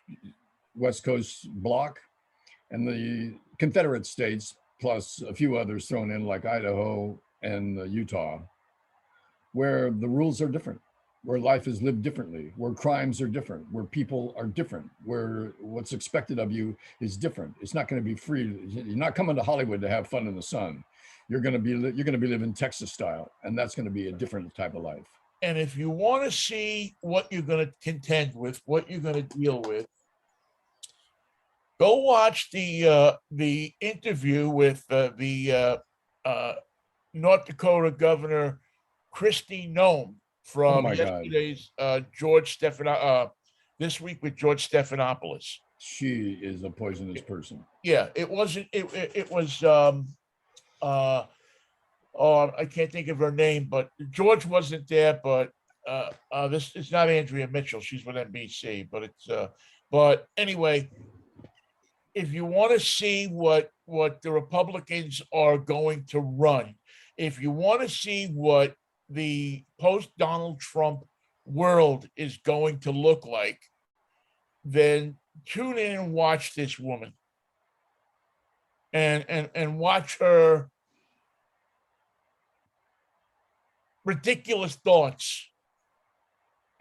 West Coast bloc and the Confederate states, plus a few others thrown in like Idaho and Utah, where the rules are different, where life is lived differently, where crimes are different, where people are different, where what's expected of you is different. It's not going to be free. You're not coming to Hollywood to have fun in the sun. You're going to be living Texas style, and that's going to be a different type of life. And if you want to see what you're going to contend with, what you're going to deal with, go watch the interview with the North Dakota Governor Kristi Noem from yesterday's this week with George Stephanopoulos. She is a poisonous person. Yeah, it wasn't. It was. I can't think of her name, but George wasn't there. But this is not Andrea Mitchell. She's with NBC. But it's. But anyway, if you want to see what the Republicans are going to run, if you want to see what the post-Donald Trump world is going to look like, then tune in and watch this woman and watch her ridiculous thoughts.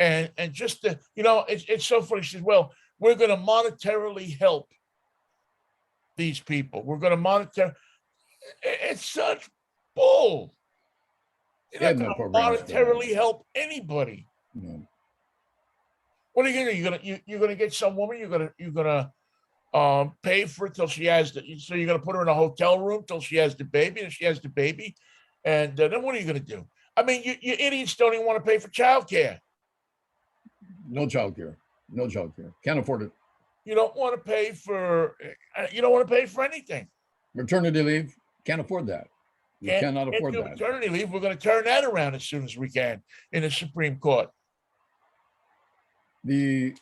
And just it's so funny. She says, well, we're going to monetarily help these people. We're going to it's such bull. You're not going to monetarily help anybody. No. What are you going to do? You're going to get some woman. You're going to pay for it till she has so you're going to put her in a hotel room till she has the baby, and she has the baby, and then what are you going to do? I mean, you idiots don't even want to pay for childcare. No childcare. No childcare. Can't afford it. You don't want to pay for. You don't want to pay for anything. Maternity leave. Can't afford that. You cannot afford that. Maternity leave. We're going to turn that around as soon as we can in the Supreme Court. The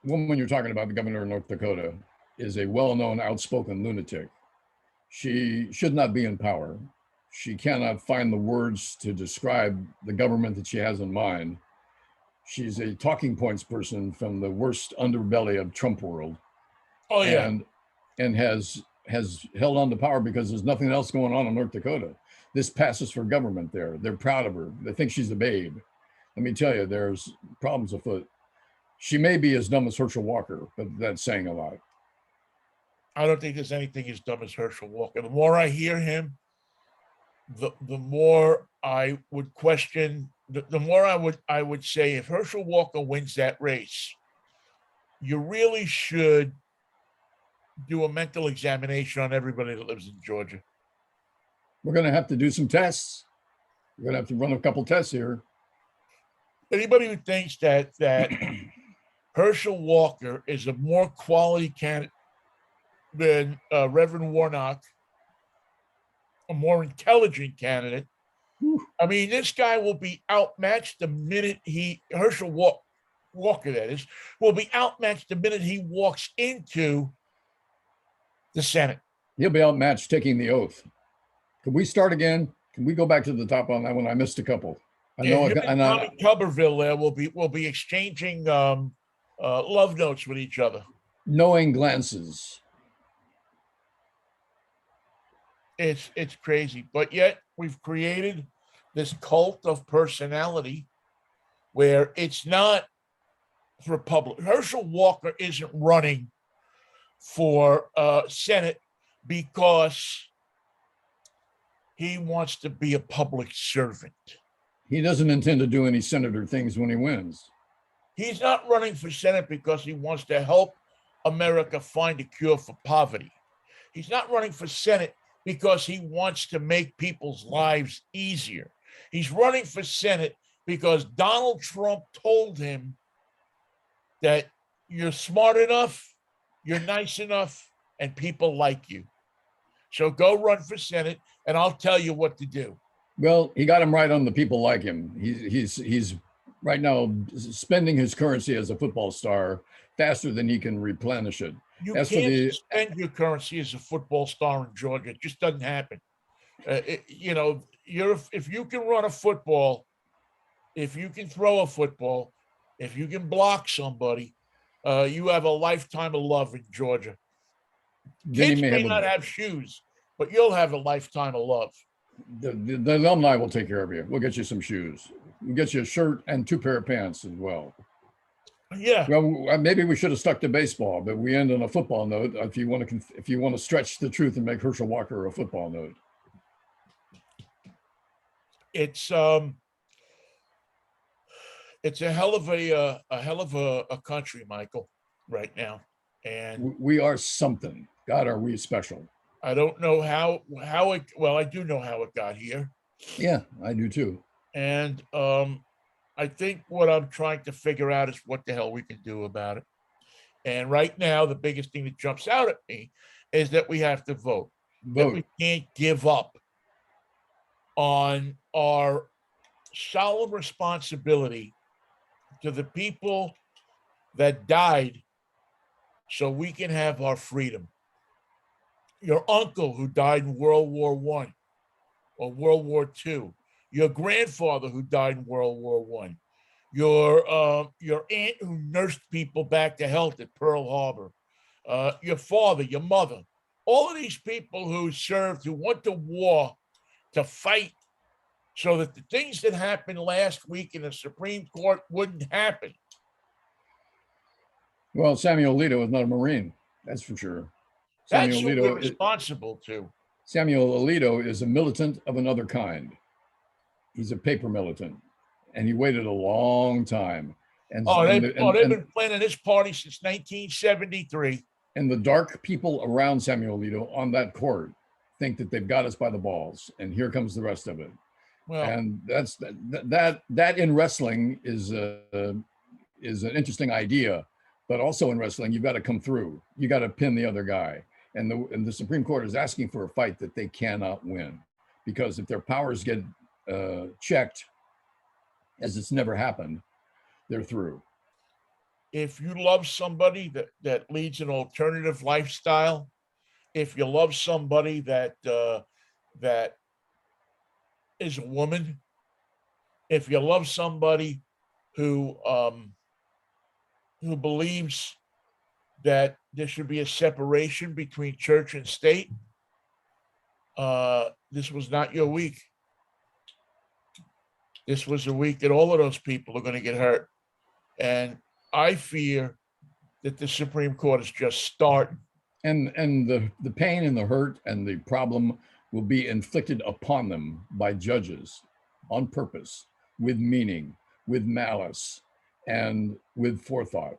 woman you're talking about, the governor of North Dakota, is a well-known, outspoken lunatic. She should not be in power. She cannot find the words to describe the government that she has in mind. She's a talking points person from the worst underbelly of Trump world, Oh yeah. and has held on to power because there's nothing else going on in North Dakota. This passes for government there. They're proud of her. They think she's a babe. Let me tell you, there's problems afoot. She may be as dumb as Herschel Walker, but that's saying a lot. I don't think there's anything as dumb as Herschel Walker. The more I hear him, the more I would question. The more I would say, if Herschel Walker wins that race, you really should do a mental examination on everybody that lives in Georgia. We're going to have to do some tests. We're going to have to run a couple tests here. Anybody who thinks that Herschel Walker is a more quality candidate than Reverend Warnock, a more intelligent candidate. Whew. I mean, this guy will be outmatched the minute Herschel Walker, that is, will be outmatched the minute he walks into the Senate. He'll be outmatched taking the oath. Can we start again? Can we go back to the top on that one? I missed a couple. I know. Him and Tommy Tuberville there will be exchanging love notes with each other. Knowing glances. It's crazy, but yet we've created this cult of personality where it's not for public. Herschel Walker isn't running for Senate because he wants to be a public servant. He doesn't intend to do any senator things when he wins. He's not running for Senate because he wants to help America find a cure for poverty. He's not running for Senate because he wants to make people's lives easier. He's running for Senate because Donald Trump told him that you're smart enough, you're nice enough, and people like you. So go run for Senate, and I'll tell you what to do. Well, he got him right on the people like him. He's right now spending his currency as a football star faster than he can replenish it. You can't spend your currency as a football star in Georgia. It just doesn't happen. If you can run a football, if you can throw a football, if you can block somebody, you have a lifetime of love in Georgia. Kids may not have shoes, but you'll have a lifetime of love. The alumni will take care of you. We'll get you some shoes. We'll get you a shirt and 2 pair of pants as well. Yeah. Well, maybe we should have stuck to baseball, but we end on a football note. If you want to stretch the truth and make Herschel Walker a football note, it's a hell of a country, Michael, right now, and we are something. God, are we special? I don't know how it. Well, I do know how it got here. Yeah, I do too. And I think what I'm trying to figure out is what the hell we can do about it. And right now, the biggest thing that jumps out at me is that we have to vote. That we can't give up on our solemn responsibility to the people that died so we can have our freedom. Your uncle who died in World War I or World War II, your grandfather who died in World War I, your aunt who nursed people back to health at Pearl Harbor, your father, your mother, all of these people who served, who went to war to fight so that the things that happened last week in the Supreme Court wouldn't happen. Well, Samuel Alito was not a Marine, that's for sure. That's who we're responsible to. Samuel Alito is a militant of another kind. He's a paper militant, and he waited a long time. And they've been planning this party since 1973. And the dark people around Samuel Alito on that court think that they've got us by the balls, and here comes the rest of it. Well, and that in wrestling is an interesting idea, but also in wrestling, you've got to come through. You got to pin the other guy. And the Supreme Court is asking for a fight that they cannot win, because if their powers get checked, as it's never happened, they're through. If you love somebody that leads an alternative lifestyle, if you love somebody that is a woman, if you love somebody who believes that there should be a separation between church and state, this was not your week. This was a week that all of those people are going to get hurt. And I fear that the Supreme Court is just starting. And the pain and the hurt and the problem will be inflicted upon them by judges on purpose, with meaning, with malice, and with forethought.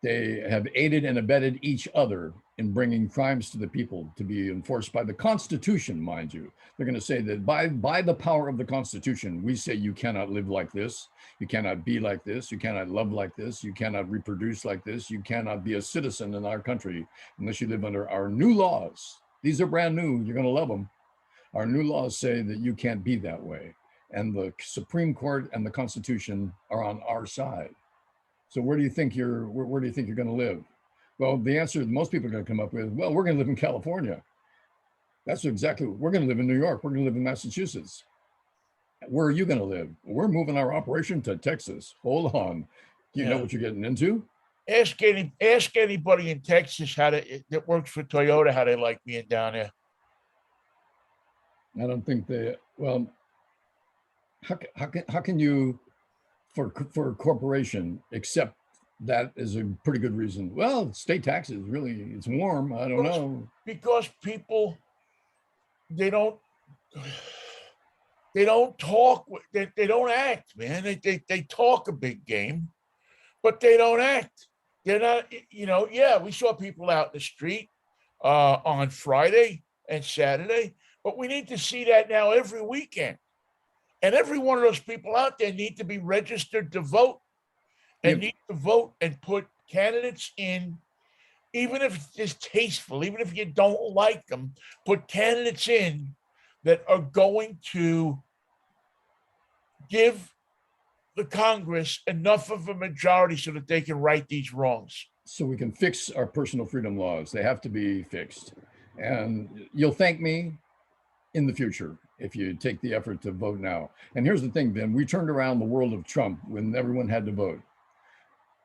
They have aided and abetted each other in bringing crimes to the people to be enforced by the Constitution, mind you. They're going to say that by the power of the Constitution, we say you cannot live like this, you cannot be like this, you cannot love like this, you cannot reproduce like this, you cannot be a citizen in our country unless you live under our new laws. These are brand new, you're going to love them. Our new laws say that you can't be that way. And the Supreme Court and the Constitution are on our side. So where do you think you're going to live? Well, the answer most people are going to come up with, well, we're going to live in California. That's exactly what we're going to live in New York. We're going to live in Massachusetts. Where are you going to live? We're moving our operation to Texas. Hold on. Do you know what you're getting into? Ask anybody in Texas that works for Toyota how they like being down there. I don't think they. Well, how can you, for a corporation, accept that is a pretty good reason? Well, state taxes, really, it's warm. I don't know. Because people, they don't talk, they don't act, man. They talk a big game, but they don't act. They're not, we saw people out in the street on Friday and Saturday, but we need to see that now every weekend. And every one of those people out there need to be registered to vote and need to vote and put candidates in, even if it's distasteful, even if you don't like them, put candidates in that are going to give the Congress enough of a majority so that they can right these wrongs. So we can fix our personal freedom laws. They have to be fixed. And you'll thank me in the future if you take the effort to vote now. And here's the thing, Ben, we turned around the world of Trump when everyone had to vote.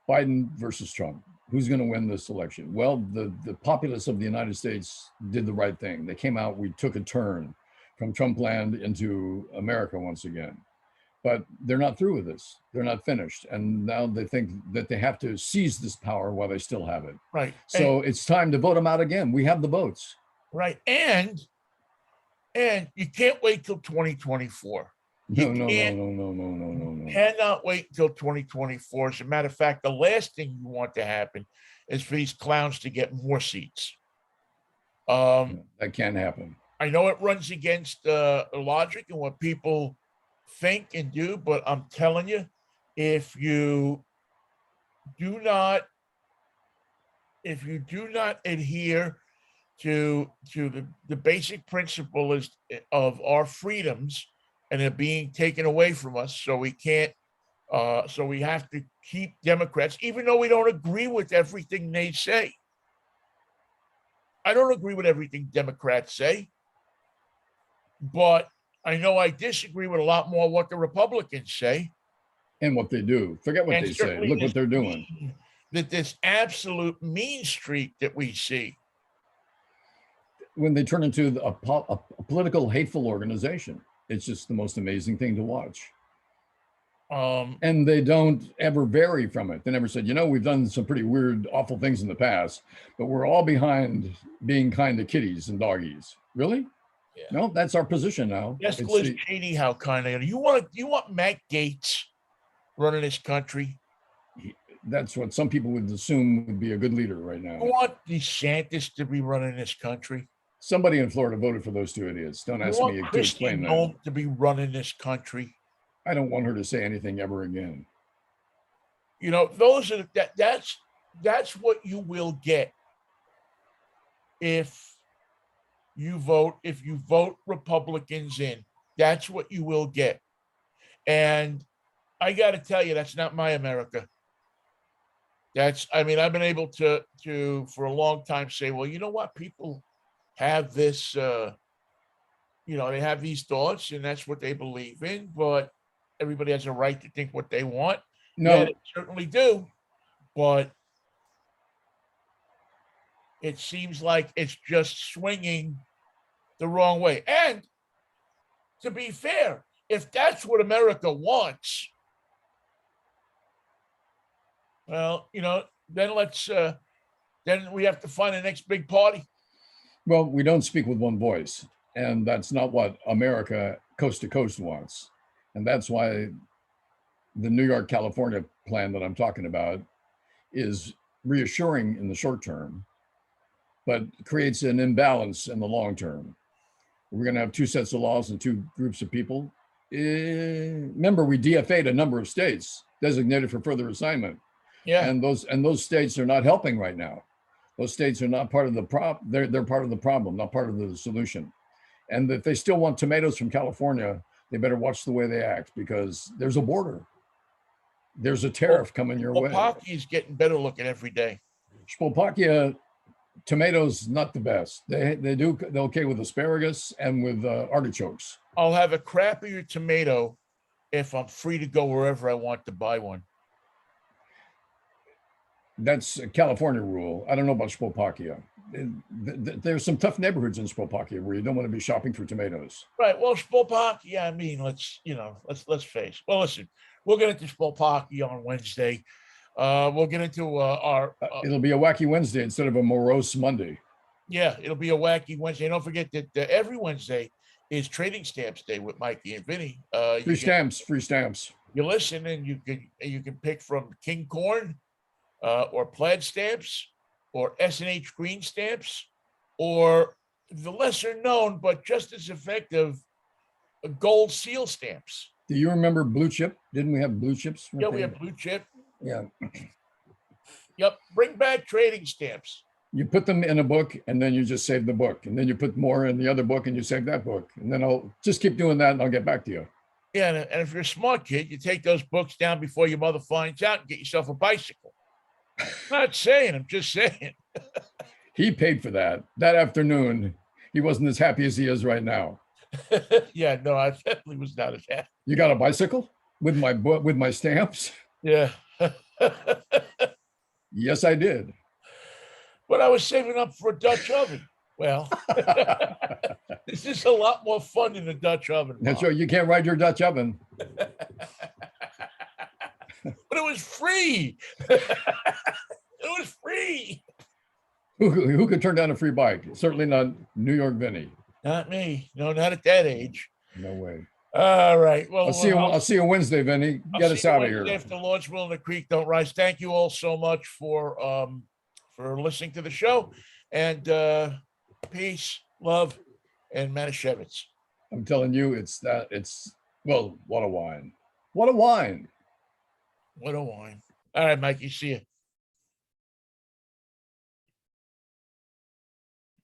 Biden versus Trump. Who's going to win this election? Well, the populace of the United States did the right thing. They came out, we took a turn from Trump land into America once again. But they're not through with this. They're not finished. And now they think that they have to seize this power while they still have it. Right. So it's time to vote them out again. We have the votes. Right. And you can't wait till 2024. No. Cannot wait until 2024. As a matter of fact, the last thing you want to happen is for these clowns to get more seats. That can't happen. I know it runs against logic and what people think and do, but I'm telling you, if you do not adhere to the basic principle of our freedoms, and they're being taken away from us, so we can't so we have to keep Democrats, even though we don't agree with everything they say. I don't agree with everything Democrats say, but I know I disagree with a lot more what the Republicans say. And what they do. Forget what they say. Look what they're doing. This absolute mean streak that we see. When they turn into a political, hateful organization, it's just the most amazing thing to watch. And they don't ever vary from it. They never said, we've done some pretty weird, awful things in the past, but we're all behind being kind to kitties and doggies. Really? Yeah. No, that's our position now. Yes, Liz Cheney, how kind of you want Matt Gaetz running this country? That's what some people would assume would be a good leader right now. You want DeSantis to be running this country? Somebody in Florida voted for those two idiots. Don't ask me to explain that. To be running this country. I don't want her to say anything ever again. Those are that's what you will get if you vote Republicans in. That's what you will get. And I got to tell you, that's not my America. I've been able to for a long time say, well, you know what? People have this they have these thoughts and that's what they believe in, but everybody has a right to think what they want. Yeah, No, they certainly do, but it seems like it's just swinging the wrong way. And to be fair, if that's what America wants, well, then then we have to find the next big party. well, we don't speak with one voice, and that's not what America coast to coast wants. And that's why the New York, California plan that I'm talking about is reassuring in the short term, but creates an imbalance in the long term. We're going to have two sets of laws and two groups of people. Remember, we DFA'd a number of states designated for further assignment. Yeah. And those states are not helping right now. Those states are not part of the problem. They're part of the problem, not part of the solution. And if they still want tomatoes from California, they better watch the way they act, because there's a border. There's a tariff coming your way. Opaki is getting better looking every day. Slovakia tomatoes not the best. They're okay with asparagus and with artichokes. I'll have a crappier tomato if I'm free to go wherever I want to buy one. That's a California rule. I don't know about Slovakia. There's some tough neighborhoods in Slovakia where you don't want to be shopping for tomatoes. Right. Well, Slovakia, I mean, let's face. Well, listen, we'll get into Slovakia on Wednesday. We'll get into our. It'll be a wacky Wednesday instead of a morose Monday. Yeah, it'll be a wacky Wednesday. And don't forget that every Wednesday is Trading Stamps Day with Mikey and Vinnie. Free stamps. You listen, and you can pick from King Corn, or plaid stamps, or S&H green stamps, or the lesser known but just as effective gold seal stamps. Do you remember blue chip? Didn't we have blue chips? Yeah, we have blue chip. Yeah. Yep. Bring back trading stamps. You put them in a book and then you just save the book, and then you put more in the other book and you save that book. And then I'll just keep doing that and I'll get back to you. Yeah. And if you're a smart kid, you take those books down before your mother finds out and get yourself a bicycle. I'm not saying, I'm just saying. He paid for that. That afternoon, he wasn't as happy as he is right now. Yeah, no, I definitely was not as happy. You got a bicycle with my book, with my stamps? Yeah. Yes, I did. But I was saving up for a Dutch oven. Well, this is a lot more fun than a Dutch oven. That's right. You can't ride your Dutch oven. But it was free. It was free. Who could turn down a free bike? Certainly not New York Vinnie. Not me. No, not at that age. No way. All right. Well, I'll see you Wednesday, Vinnie. Get us out of here. If the Lord's will and the creek don't rise. Thank you all so much for listening to the show, and peace, love, and Manischewitz. I'm telling you, well, what a wine. What a wine. What a wine. All right, Mikey. See you.